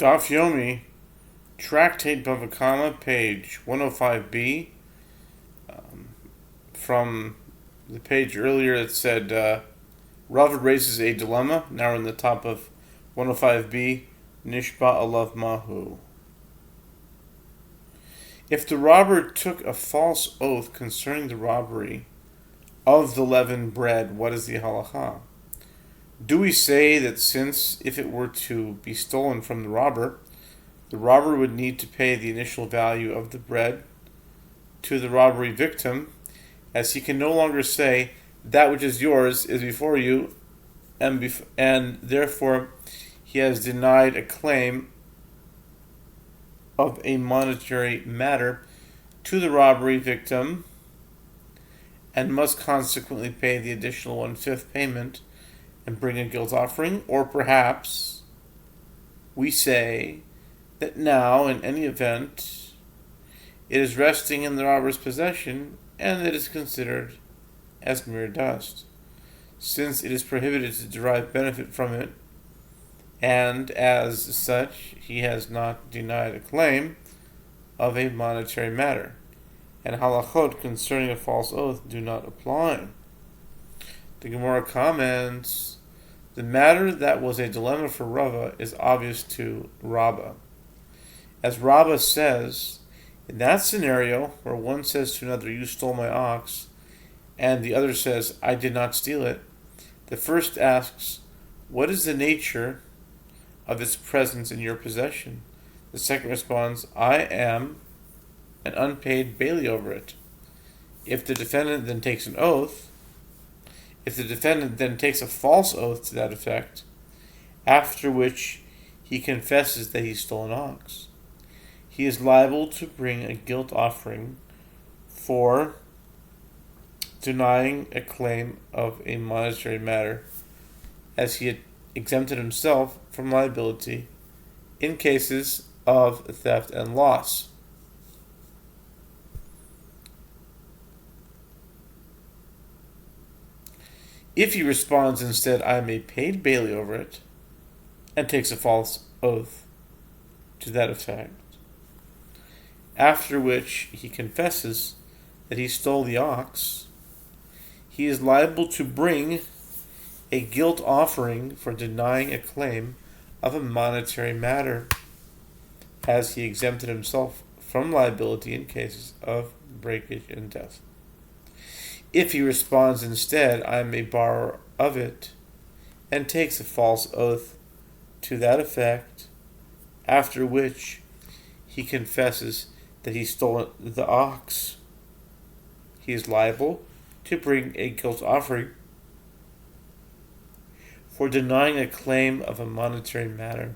Daf Yomi, Tractate Bava, page 105b. From the page earlier it said Rava raises a dilemma. Now we're in the top of 105b. Nishba alav mahu. If the robber took a false oath concerning the robbery of the leavened bread, what is the halacha? Do we say that since if it were to be stolen from the robber would need to pay the initial value of the bread to the robbery victim, as he can no longer say that which is yours is before you, and therefore he has denied a claim of a monetary matter to the robbery victim and must consequently pay the additional 1/5 payment and bring a guilt offering? Or perhaps we say that now, in any event, it is resting in the robber's possession and it is considered as mere dust, since it is prohibited to derive benefit from it, and as such he has not denied a claim of a monetary matter, and halachot concerning a false oath do not apply. The Gemara comments, the matter that was a dilemma for Rava is obvious to Rabba. As Rabba says, in that scenario where one says to another, you stole my ox, and the other says, I did not steal it, the first asks, what is the nature of its presence in your possession? The second responds, I am an unpaid bailee over it. If the defendant then takes an oath, if the defendant then takes a false oath to that effect, after which he confesses that he stole an ox, he is liable to bring a guilt offering for denying a claim of a monetary matter, as he had exempted himself from liability in cases of theft and loss. If he responds instead, I am a paid bailee over it, and takes a false oath to that effect, after which he confesses that he stole the ox, he is liable to bring a guilt offering for denying a claim of a monetary matter, as he exempted himself from liability in cases of breakage and death. If he responds instead, I am a borrower of it, and takes a false oath to that effect, after which he confesses that he stole the ox, he is liable to bring a guilt offering for denying a claim of a monetary matter,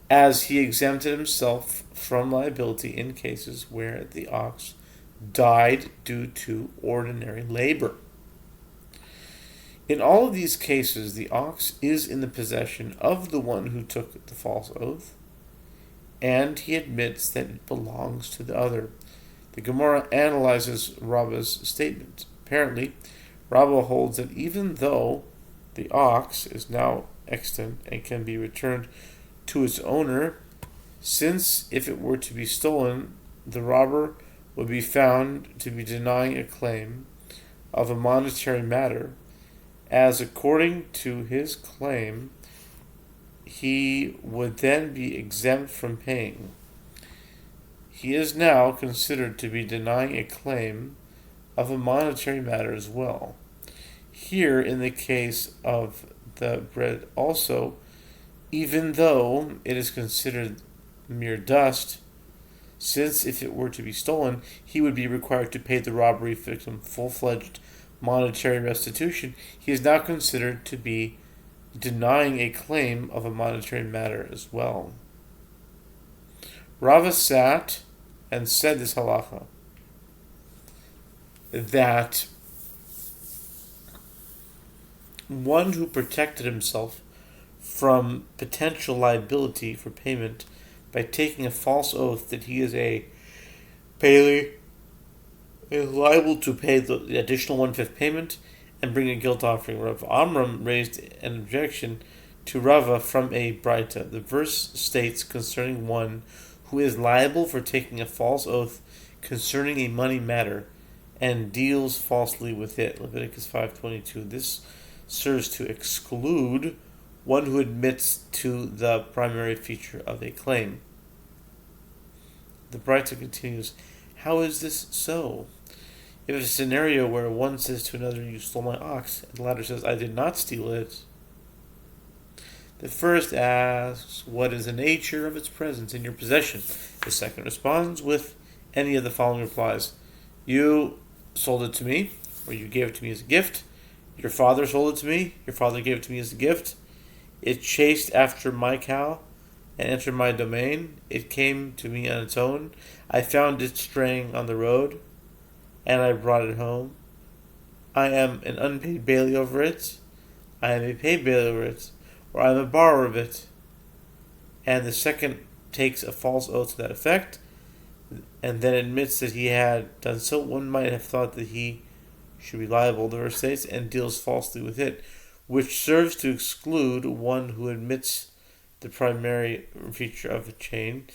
as he exempted himself from liability in cases where the ox died due to ordinary labor. In all of these cases, the ox is in the possession of the one who took the false oath, and he admits that it belongs to the other. The Gemara analyzes Rabba's statement. Apparently, Rabba holds that even though the ox is now extant and can be returned to its owner, since if it were to be stolen, the robber would be found to be denying a claim of a monetary matter, as according to his claim, he would then be exempt from paying. He is now considered to be denying a claim of a monetary matter as well. Here, in the case of the bread also, even though it is considered mere dust, since if it were to be stolen, he would be required to pay the robbery victim full-fledged monetary restitution, he is now considered to be denying a claim of a monetary matter as well. Rava sat and said this halacha, that one who protected himself from potential liability for payment by taking a false oath that he is a bailee is liable to pay the additional 1/5 payment and bring a guilt offering. Rav Amram raised an objection to Rava from a Braita. The verse states concerning one who is liable for taking a false oath concerning a money matter and deals falsely with it. Leviticus 5:22. This serves to exclude one who admits to the primary feature of a claim. The Braita continues, how is this so? If it's a scenario where one says to another, you stole my ox, and the latter says, I did not steal it, the first asks, what is the nature of its presence in your possession? The second responds with any of the following replies. You sold it to me, or you gave it to me as a gift. Your father sold it to me, your father gave it to me as a gift. It chased after my cow and entered my domain. It came to me on its own. I found it straying on the road, and I brought it home. I am an unpaid bailey over it. I am a paid bailey over it, or I am a borrower of it. And the second takes a false oath to that effect, and then admits that he had done so. One might have thought that he should be liable, the verse states, and deals falsely with it, which serves to exclude one who admits the primary feature of a chain.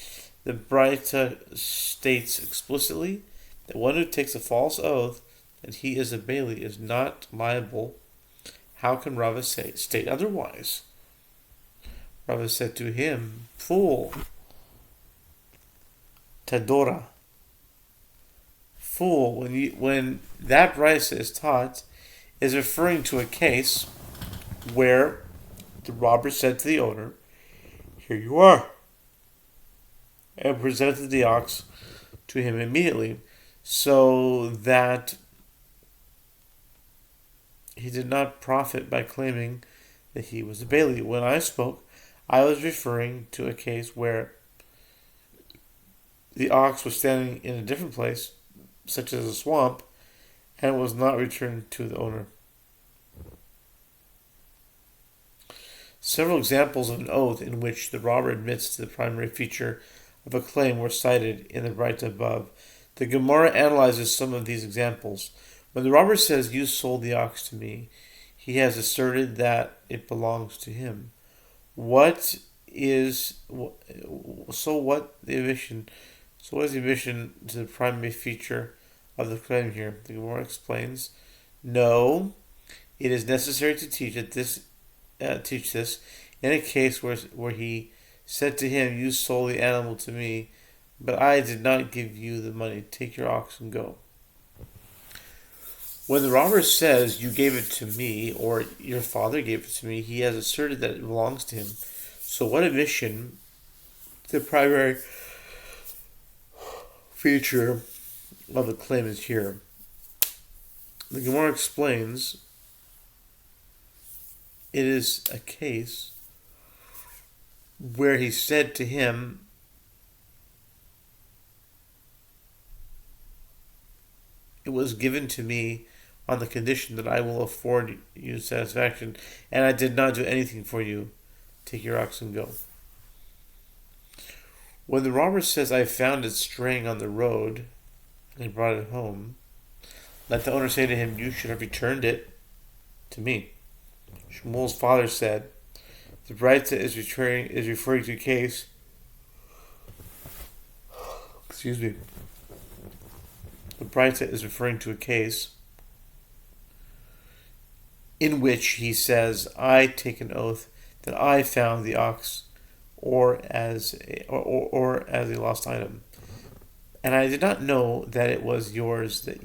The Braita states explicitly that one who takes a false oath that he is a bailey is not liable. How can Rava state otherwise? Rava said to him, fool, Tadora. Fool, when that Braita is taught, is referring to a case where the robber said to the owner, here you are, and presented the ox to him immediately, so that he did not profit by claiming that he was a bailey. When I spoke, I was referring to a case where the ox was standing in a different place, such as a swamp, and was not returned to the owner. Several examples of an oath in which the robber admits to the primary feature of a claim were cited in the Braita above. The Gemara analyzes some of these examples. When the robber says, you sold the ox to me, he has asserted that it belongs to him. What is the admission to the primary feature of the claim here? The Gemara explains, no, it is necessary to teach this in a case where he said to him, you sold the animal to me, but I did not give you the money. Take your ox and go. When the robber says, you gave it to me, or your father gave it to me, he has asserted that it belongs to him. So what admission to the primary feature of the claim is here? The Gemara explains, it is a case where he said to him, it was given to me on the condition that I will afford you satisfaction, and I did not do anything for you. Take your ox and go. When the robber says, I found it straying on the road, and he brought it home, let the owner say to him, you should have returned it to me. Shmuel's father said, the Braita is referring to a case. The Braita is referring to a case in which he says, I take an oath that I found the ox or as a lost item, and I did not know that it was yours, so that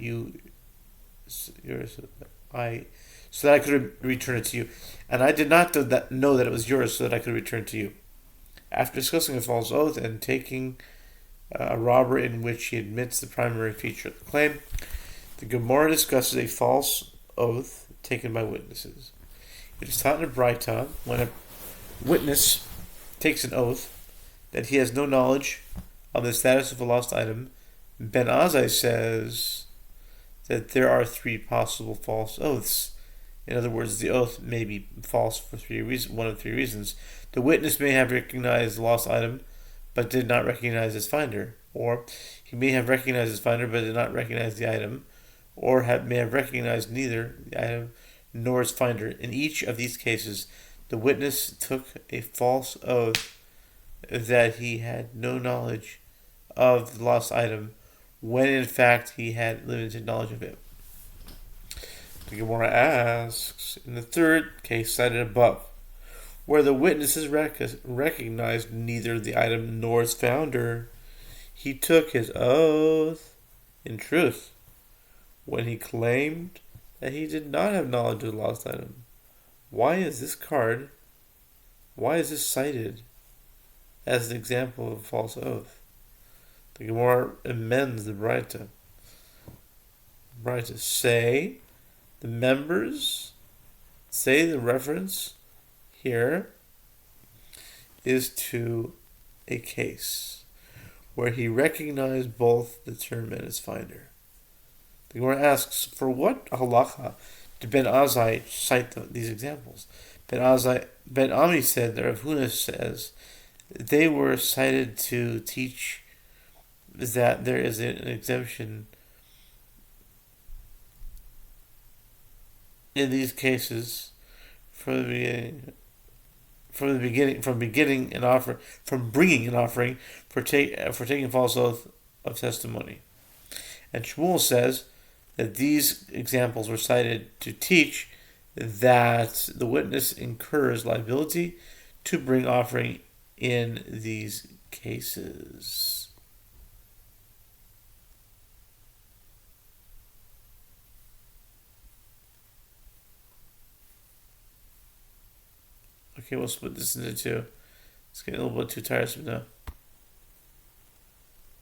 I could return it to you. And I did not know that it was yours, so that I could return it to you. After discussing a false oath and taking a robber in which he admits the primary feature of the claim, the Gemara discusses a false oath taken by witnesses. It is taught in a Braita, when a witness takes an oath that he has no knowledge of the status of a lost item, Ben Azai says that there are three possible false oaths. In other words, the oath may be false for one of three reasons. The witness may have recognized the lost item, but did not recognize its finder. Or he may have recognized its finder, but did not recognize the item. Or may have recognized neither the item nor its finder. In each of these cases, The witness took a false oath that he had no knowledge of the lost item when in fact he had limited knowledge of it. The Gemara asks, in the third case cited above, where the witnesses recognized neither the item nor its founder, he took his oath in truth when he claimed that he did not have knowledge of the lost item. Why is this cited as an example of a false oath? The Gemara amends the Braita. Say the reference here is to a case where he recognized both the term and its finder. The Gemara asks, for what halacha did Ben Azai cite these examples? Ben Ami said that Rav Huna says they were cited to teach that there is an exemption in these cases from bringing an offering for taking false oath of testimony. And Shmuel says that these examples were cited to teach that the witness incurs liability to bring offering in these cases. Okay, we'll split this into two. It's getting a little bit too tiresome now.